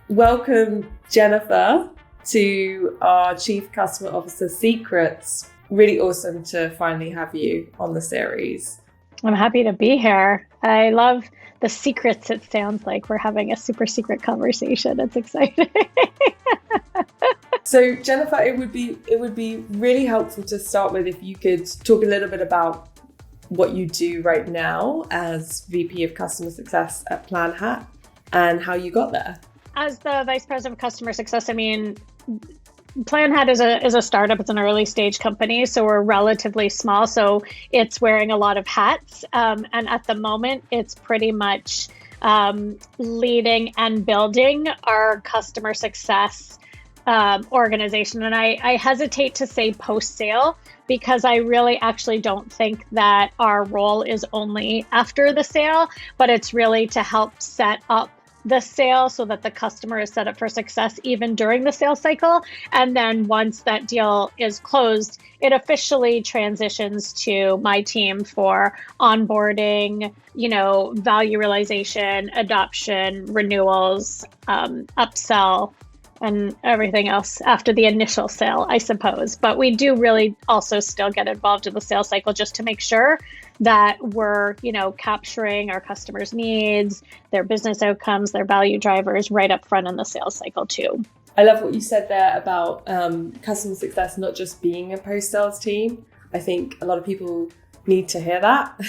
Welcome, Jennifer, to our Chief Customer Officer Secrets. Really awesome to finally have you on the series. I'm happy to be here. I love the secrets. It sounds like we're having a super secret conversation. It's exciting. So, Jennifer, it would be really helpful to start with if you could talk a little bit about what you do right now as VP of Customer Success at Planhat and how you got there. As the Vice President of Customer Success, Planhat is a startup. It's an early stage company, so we're relatively small. So it's wearing a lot of hats. And at the moment, it's pretty much leading and building our customer success organization. And I hesitate to say post-sale because I really actually don't think that our role is only after the sale, but it's really to help set up the sale so that the customer is set up for success even during the sales cycle. And then once that deal is closed, it officially transitions to my team for onboarding, value realization, adoption, renewals, upsell, and everything else after the initial sale, I suppose. But we do really also still get involved in the sales cycle just to make sure that we're, capturing our customers' needs, their business outcomes, their value drivers right up front in the sales cycle too. I love what you said there about customer success not just being a post-sales team. I think a lot of people need to hear that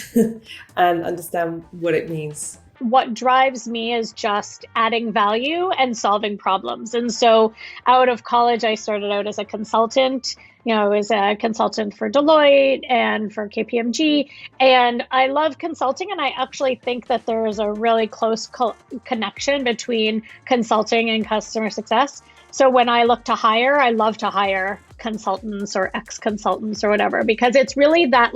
and understand what it means. What drives me is just adding value and solving problems. And so out of college, I started out as a consultant. I was a consultant for Deloitte and for KPMG. And I love consulting. And I actually think that there is a really close connection between consulting and customer success. So when I look to hire, I love to hire consultants or ex-consultants or whatever, because it's really that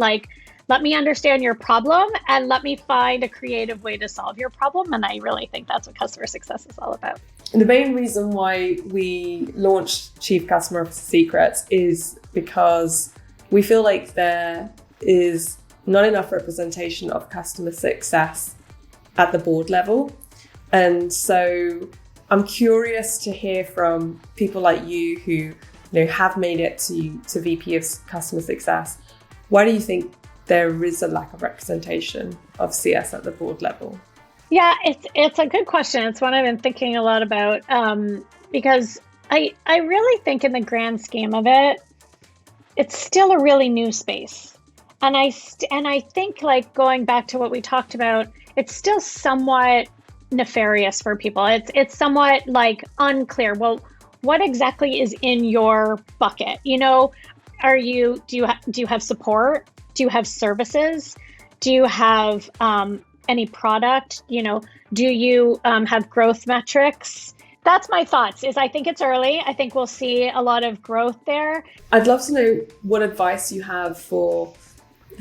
let me understand your problem and let me find a creative way to solve your problem. And I really think that's what customer success is all about. The main reason why we launched Chief Customer Officer Secrets is because we feel like there is not enough representation of customer success at the board level. And so I'm curious to hear from people like you who have made it to VP of Customer Success. Why do you think there is a lack of representation of CS at the board level? Yeah, it's a good question. It's one I've been thinking a lot about because I really think in the grand scheme of it, it's still a really new space. And I think going back to what we talked about, it's still somewhat nefarious for people. It's somewhat unclear. Well, what exactly is in your bucket? Do you have support? Do you have services? Do you have any product? Do you have growth metrics? That's my thoughts. I think it's early. I think we'll see a lot of growth there. I'd love to know what advice you have for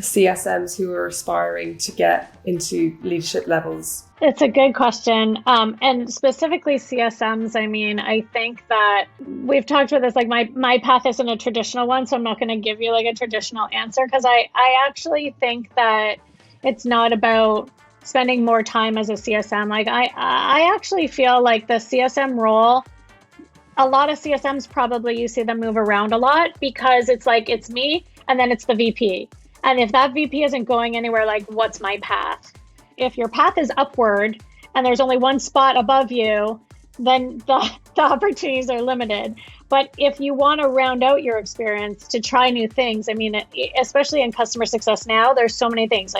CSMs who are aspiring to get into leadership levels. It's a good question. And specifically CSMs, I think that we've talked about this, my path isn't a traditional one, so I'm not going to give you a traditional answer because I actually think that it's not about spending more time as a CSM. I actually feel like the CSM role, a lot of CSMs probably you see them move around a lot because it's me and then it's the VP. And if that VP isn't going anywhere, what's my path? If your path is upward and there's only one spot above you, then the opportunities are limited. But if you want to round out your experience to try new things, especially in customer success now, there's so many things.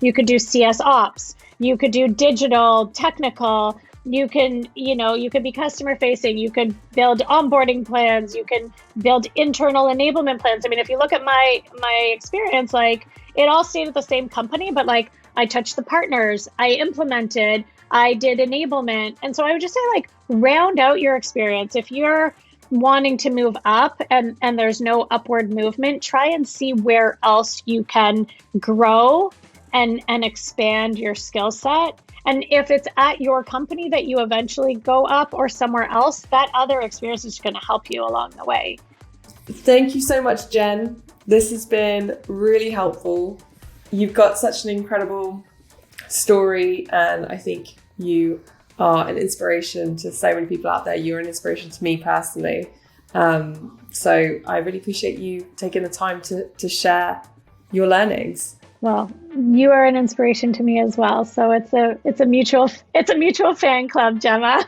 You could do CS ops, you could do digital, technical, you can be customer facing, you could build onboarding plans, you can build internal enablement plans. If you look at my experience, it all stayed at the same company, but I touched the partners, I implemented, I did enablement. And so I would just say round out your experience. If you're wanting to move up and there's no upward movement, try and see where else you can grow and expand your skill set. And if it's at your company that you eventually go up or somewhere else, that other experience is going to help you along the way. Thank you so much, Jen. This has been really helpful. You've got such an incredible story, and I think you are an inspiration to so many people out there. You're an inspiration to me personally. So I really appreciate you taking the time to share your learnings. Well, you are an inspiration to me as well. So it's a mutual fan club, Gemma.